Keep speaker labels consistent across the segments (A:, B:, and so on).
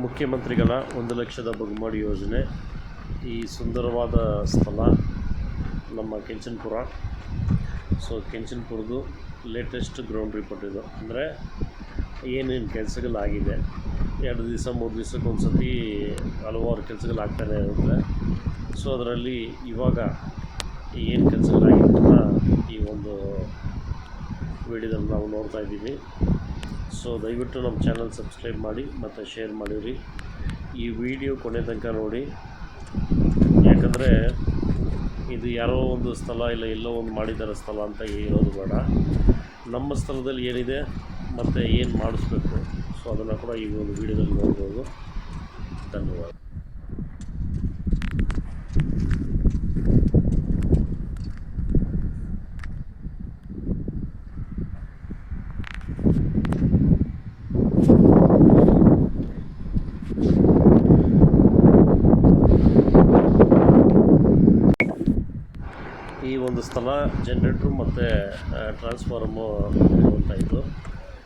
A: ಮುಖ್ಯಮಂತ್ರಿಗಳ 1,00,000 ಬಹುಮಹಡಿ ಯೋಜನೆ. ಈ ಸುಂದರವಾದ ಸ್ಥಳ ನಮ್ಮ ಕೆಂಚನಪುರ. ಸೊ ಕೆಂಚನಪುರದ್ದು ಲೇಟೆಸ್ಟ್ ಗ್ರೌಂಡ್ ರಿಪೋರ್ಟ್ ಇದು. ಅಂದರೆ ಏನೇನು ಕೆಲಸಗಳಾಗಿದೆ, 2 ದಿವಸ 3 ದಿವಸಕ್ಕೆ ಒಂದು ಸತಿ ಹಲವಾರು ಕೆಲಸಗಳಾಗ್ತಾನೆ ಇರುತ್ತೆ. ಸೊ ಅದರಲ್ಲಿ ಇವಾಗ ಏನು ಕೆಲಸಗಳಾಗಿದೆ ಅಂತ ಈ ಒಂದು ವಿಡಿಯೋದಲ್ಲಿ ನಾವು ನೋಡ್ತಾ ಇದ್ದೀವಿ. ಸೊ ದಯವಿಟ್ಟು ನಮ್ಮ ಚಾನಲ್ ಸಬ್ಸ್ಕ್ರೈಬ್ ಮಾಡಿ ಮತ್ತು ಶೇರ್ ಮಾಡಿರಿ. ಈ ವಿಡಿಯೋ ಕೊನೆ ತನಕ ನೋಡಿ, ಯಾಕಂದರೆ ಇದು ಯಾರೋ ಒಂದು ಸ್ಥಳ ಇಲ್ಲ ಎಲ್ಲೋ ಒಂದು ಮಾಡಿದ್ದಾರೆ ಸ್ಥಳ ಅಂತ ಇರೋದು ಬೇಡ. ನಮ್ಮ ಸ್ಥಳದಲ್ಲಿ ಏನಿದೆ ಮತ್ತು ಏನು ಮಾಡಿಸ್ಬೇಕು, ಸೊ ಅದನ್ನು ಕೂಡ ಈ ಒಂದು ವಿಡಿಯೋದಲ್ಲಿ ನೋಡ್ಬೋದು. ಧನ್ಯವಾದ. ಈ ಒಂದು ಸ್ಥಳ ಜನ್ರೇಟ್ರು ಮತ್ತು ಟ್ರಾನ್ಸ್ಫಾರ್ಮು ಇರುವಂಥ ಇದು.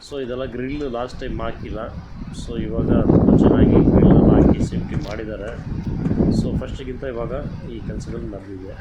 A: ಸೊ ಇದೆಲ್ಲ ಗ್ರಿಲ್ ಲಾಸ್ಟ್ ಟೈಮ್ ಹಾಕಿಲ್ಲ. ಸೊ ಇವಾಗ ತುಂಬ ಚೆನ್ನಾಗಿ ಗ್ರಿಲ್ ಹಾಕಿ ಸೇಫ್ಟಿ ಮಾಡಿದ್ದಾರೆ. ಸೊ ಫಸ್ಟಿಗಿಂತ ಇವಾಗ ಈ ಕೆಲಸಗಳು ನಡೆದಿದೆ.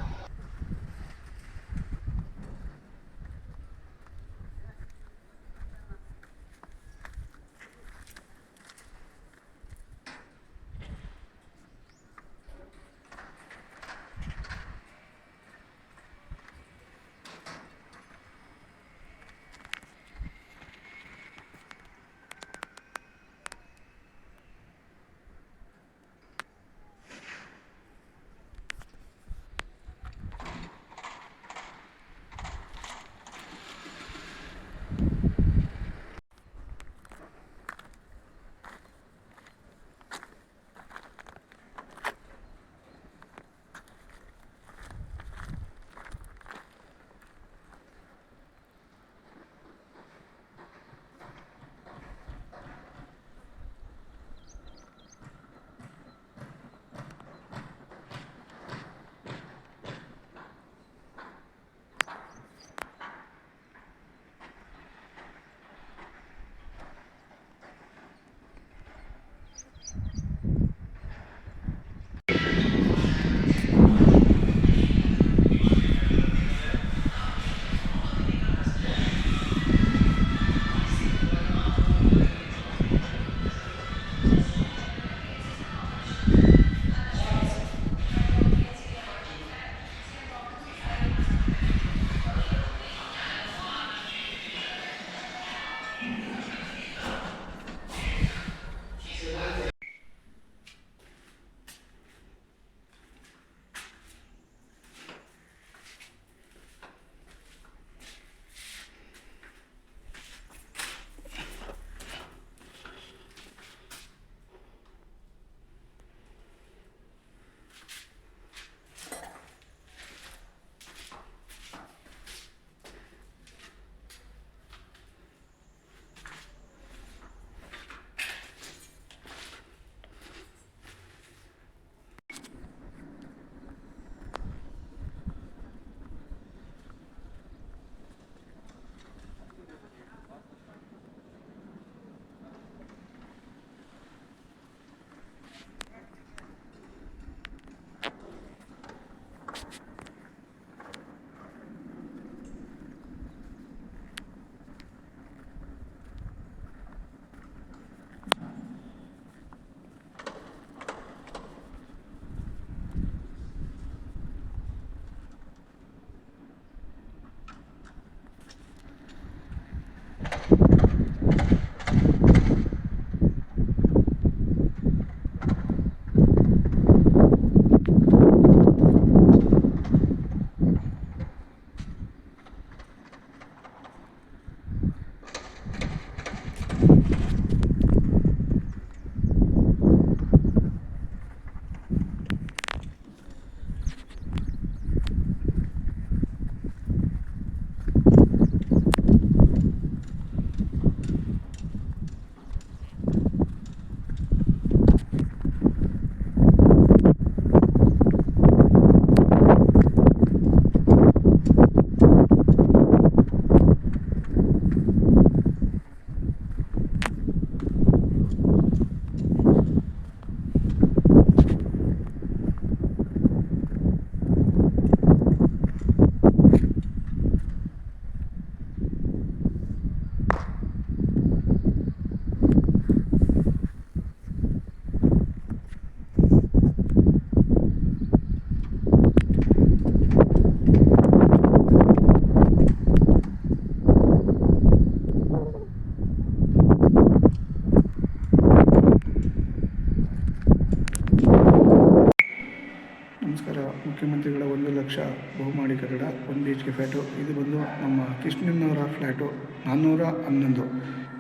B: ಮುಖ್ಯಮಂತ್ರಿಗಳ 1,00,000 ಬಹುಮಹಡಿ ಕಟ್ಟಡ 1 BHK ಫ್ಲ್ಯಾಟು. ಇದು ಬಂದು ನಮ್ಮ ಕೃಷ್ಣಣ್ಣವರ ಫ್ಲ್ಯಾಟು 411.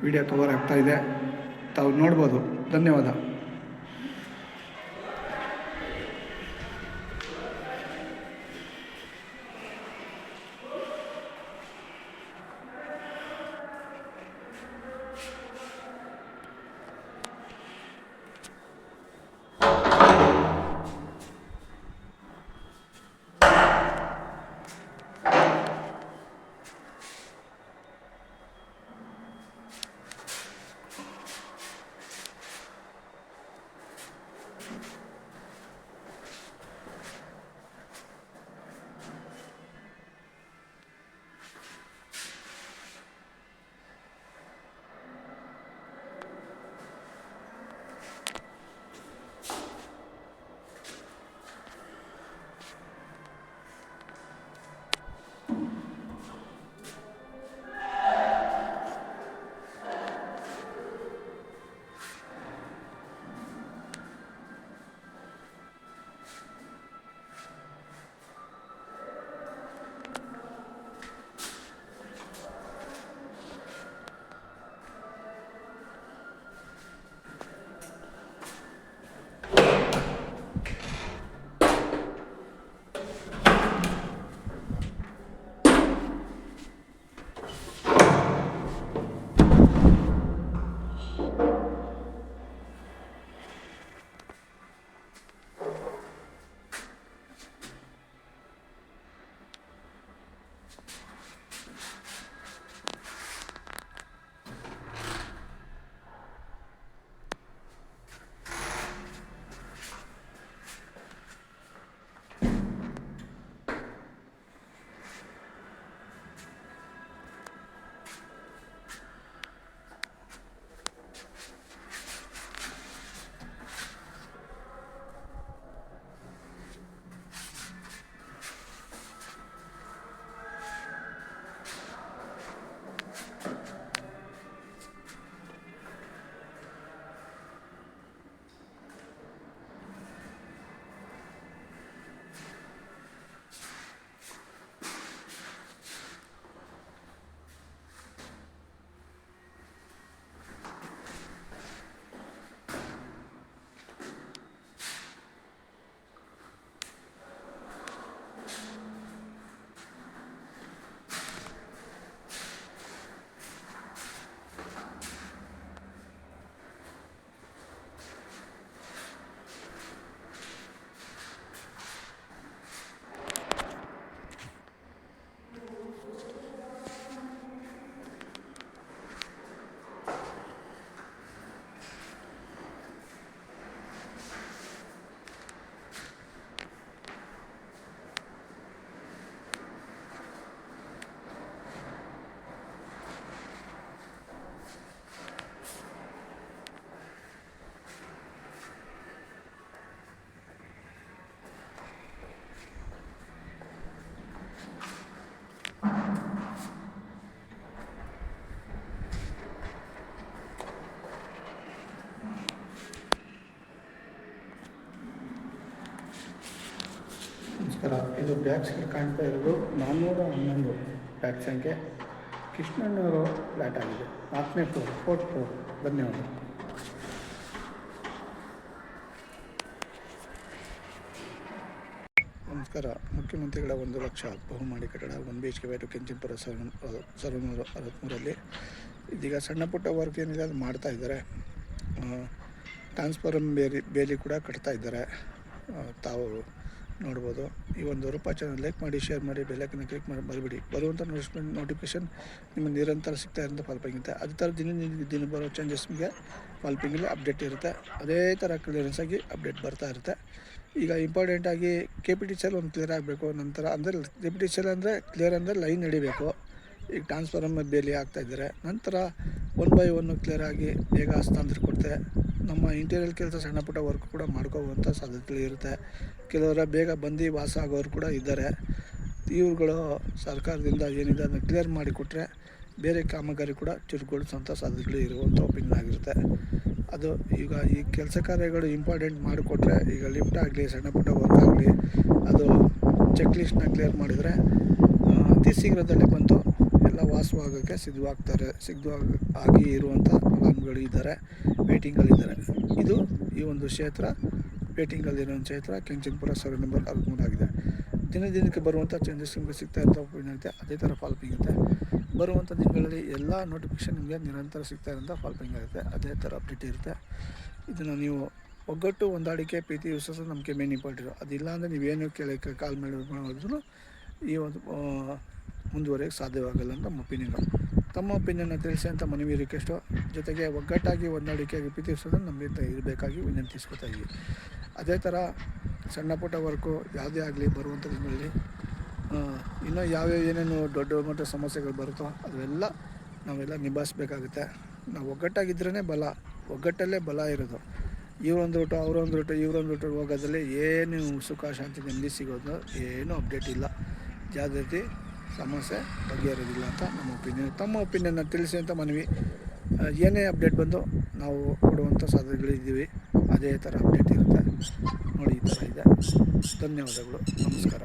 B: ವಿಡಿಯೋ ಕವರ್ ಆಗ್ತಾಯಿದೆ, ತಾವು ನೋಡ್ಬೋದು. ಧನ್ಯವಾದ. ನಮಸ್ಕಾರ. ಇದು ಬ್ಯಾಕ್ ಸೈಡ್ ಕಾಣ್ತಾ ಇರೋದು 411 ಬ್ಯಾಕ್ ಸಂಖ್ಯೆ ಕೃಷ್ಣಣ್ಣವರು ಫ್ಲ್ಯಾಟ್ ಆಗಿದೆ. 4ನೇ ಫ್ಲೋರ್, 4th ಫ್ಲೋರ್. ಧನ್ಯವಾದ. ನಮಸ್ಕಾರ. ಮುಖ್ಯಮಂತ್ರಿಗಳ 1,00,000 ಬಹುಮಹಡಿ ಕಟ್ಟಡ 1 BHK ಫ್ಲ್ಯಾಟು ಕೆಂಚನಪುರ 763ರಲ್ಲಿ ಇದೀಗ ಸಣ್ಣ ಪುಟ್ಟ ವರ್ಕ್ ಏನಿದೆ ಅದು ಮಾಡ್ತಾ ಇದ್ದಾರೆ. ಟ್ರಾನ್ಸ್ಫಾರಮ್ ಬೇಲಿ ಕೂಡ ಕಟ್ತಾ ಇದ್ದಾರೆ, ತಾವು ನೋಡ್ಬೋದು. ಈ ಒಂದು ರೂಪಾಯಿ ಚಾನಲ್ ಲೈಕ್ ಮಾಡಿ, ಶೇರ್ ಮಾಡಿ, ಬೆಲ್ಲೈಕನ್ನ ಕ್ಲಿಕ್ ಮಾಡಿ ಬರಬೇಡಿ. ಬರುವಂಥ ನೋಟಿಫಿಕೇಷನ್ ನಿಮ್ಮ ನಿರಂತರ ಸಿಗ್ತಾ ಇರುತ್ತೆ ಫಾಲ್ಪಿಂಗ್ ಇರುತ್ತೆ. ಅದೇ ಥರ ದಿನ ಬರೋ ಚೇಂಜಸ್ ನಿಮಗೆ ಫಾಲ್ಪಿಂಗಲ್ಲಿ ಅಪ್ಡೇಟ್ ಇರುತ್ತೆ. ಅದೇ ಥರ ಕ್ಲಿಯರೆನ್ಸ್ ಆಗಿ ಅಪ್ಡೇಟ್ ಬರ್ತಾ ಇರುತ್ತೆ. ಈಗ ಇಂಪಾರ್ಟೆಂಟಾಗಿ KPTCL ಒಂದು ಕ್ಲಿಯರ್ ಆಗಬೇಕು. ನಂತರ ಅಂದರೆ KPTCL ಅಂದರೆ ಕ್ಲಿಯರ್ ಅಂದರೆ ಲೈನ್ ಹಿಡಿಬೇಕು. ಈಗ ಟ್ರಾನ್ಸ್ಫಾರಮ್ ಬೇಲಿ ಆಗ್ತಾಯಿದ್ದಾರೆ. ನಂತರ 1 by 1 ಕ್ಲಿಯರ್ ಆಗಿ ಬೇಗ ಹಸ್ತಾಂತರ ಕೊಡ್ತೆ. ನಮ್ಮ ಇಂಟೀರಿಯರ್ ಕೆಲಸ ಸಣ್ಣ ಪುಟ್ಟ ವರ್ಕ್ ಕೂಡ ಮಾಡ್ಕೋವಂಥ ಸಾಧ್ಯತೆಗಳು ಇರುತ್ತೆ. ಕೆಲವರ ಬೇಗ ಬಂದು ವಾಸ ಆಗೋರು ಕೂಡ ಇದ್ದಾರೆ. ಇವುಗಳು ಸರ್ಕಾರದಿಂದ ಏನಿದೆ ಅದನ್ನು ಕ್ಲಿಯರ್ ಮಾಡಿಕೊಟ್ರೆ ಬೇರೆ ಕಾಮಗಾರಿ ಕೂಡ ಚುರುಕುಗೊಳಿಸುವಂಥ ಸಾಧ್ಯತೆಗಳು ಇರುವಂಥ ಒಪಿನಿಯನ್ ಆಗಿರುತ್ತೆ. ಅದು ಈಗ ಈ ಕೆಲಸ ಕಾರ್ಯಗಳು ಇಂಪಾರ್ಟೆಂಟ್ ಮಾಡಿಕೊಟ್ರೆ, ಈಗ ಲಿಫ್ಟ್ ಆಗಲಿ ಸಣ್ಣ ಪುಟ್ಟ ವರ್ಕ್ ಆಗಲಿ, ಅದು ಚೆಕ್ ಲಿಸ್ಟ್ನ ಕ್ಲಿಯರ್ ಮಾಡಿದರೆ ಅತಿ ಶೀಘ್ರದಲ್ಲೇ ಬಂದು ಎಲ್ಲ ವಾಸವಾಗೋಕ್ಕೆ ಸಿದ್ಧವಾಗಿ ಇರುವಂಥ ಫಲಾನುಭವಿಗಳಿದ್ದಾರೆ, ವೇಟಿಂಗಲ್ಲಿದ್ದಾರೆ. ಇದು ಈ ಒಂದು ಕ್ಷೇತ್ರ ವೇಟಿಂಗಲ್ಲಿರೋ ಕ್ಷೇತ್ರ ಕೆಂಚನಪುರ ಸರ್ವೆ ನಂಬರ್ 63 ಆಗಿದೆ. ದಿನಕ್ಕೆ ಬರುವಂಥ ಚೇಂಜಸ್ ನಿಮಗೆ ಸಿಗ್ತಾ ಇರುತ್ತೆ, ಅದೇ ಥರ ಫಾಲೋಪಿಂಗ್ ಇರುತ್ತೆ. ಬರುವಂಥ ದಿನಗಳಲ್ಲಿ ಎಲ್ಲ ನೋಟಿಫಿಕೇಷನ್ ನಿಮಗೆ ನಿರಂತರ ಸಿಗ್ತಾ ಇರೋಂಥ ಫಾಲೋಪಿಂಗ್ ಇರುತ್ತೆ, ಅದೇ ಥರ ಅಪ್ಡೇಟ್ ಇರುತ್ತೆ. ಇದನ್ನು ನೀವು ಒಗ್ಗಟ್ಟು, ಹೊಂದಾಣಿಕೆ, ಪ್ರೀತಿ, ವಿಶ್ವಾಸ ನಮಗೆ ಮೇನ್ ಇಂಪಾರ್ಟೆಂಟು. ಅದಿಲ್ಲ ಅಂದರೆ ನೀವೇನು ಕೇಳೋಕ್ಕೆ ಕಾಲ್ ಮಾಡಿದ್ರು ಈ ಒಂದು ಮುಂದುವರೆಯೋಕ್ಕೆ ಸಾಧ್ಯವಾಗಲ್ಲ ಅಂತ ನಮ್ಮ ಒಪಿನಿಯನು. ತಮ್ಮ ಒಪಿನಿಯನ್ನ ತಿಳಿಸಿ ಅಂತ ಮನವಿ ರಿಕ್ವೆಸ್ಟು. ಜೊತೆಗೆ ಒಗ್ಗಟ್ಟಾಗಿ, ಹೊಂದಾಣಿಕೆಯಾಗಿ, ಪ್ರೀತಿ ವಿಶ್ವಾಸ ನಮ್ಮಿಂದ ಇರಬೇಕಾಗಿ ವಿನಂತಿಸ್ಕೊತಾ ಇದ್ದೀವಿ. ಅದೇ ಥರ ಸಣ್ಣ ಪುಟ್ಟ ವರ್ಕು ಯಾವುದೇ ಆಗಲಿ ಬರುವಂಥ ದಿನಗಳಲ್ಲಿ ಇನ್ನೂ ಏನೇನು ದೊಡ್ಡ ಮಟ್ಟ ಸಮಸ್ಯೆಗಳು ಬರುತ್ತೋ ಅವೆಲ್ಲ ನಾವೆಲ್ಲ ನಿಭಾಯಿಸ್ಬೇಕಾಗುತ್ತೆ. ನಾವು ಒಗ್ಗಟ್ಟಾಗಿದ್ರೇ ಬಲ, ಒಗ್ಗಟ್ಟಲ್ಲೇ ಬಲ ಇರೋದು. ಇವರೊಂದು ರೂಟು ಅವರೊಂದು ರೂಟು ಹೋಗೋದ್ರಲ್ಲಿ ಏನು ಸುಖ ಶಾಂತಿ ನೆಮ್ಮದಿ ಸಿಗೋದು ಏನೂ ಅಪ್ಡೇಟ್ ಇಲ್ಲ. ಜಾಗೃತಿ ಸಮಸ್ಯೆ ಬಗೆಹರೋದಿಲ್ಲ ಅಂತ ನಮ್ಮ ಒಪಿನಿಯನ್. ತಮ್ಮ ಒಪಿನಿಯನ್ನ ತಿಳಿಸಿ ಅಂತ ಮನವಿ. ಏನೇ ಅಪ್ಡೇಟ್ ಬಂದು ನಾವು ಕೊಡುವಂಥ ಸಾಧ್ಯತೆಗಳಿದ್ದೀವಿ, ಅದೇ ಥರ ಅಪ್ಡೇಟ್ ಇರುತ್ತೆ. ನೋಡಿ, ಈ ಥರ ಇದೆ. ಧನ್ಯವಾದಗಳು, ನಮಸ್ಕಾರ.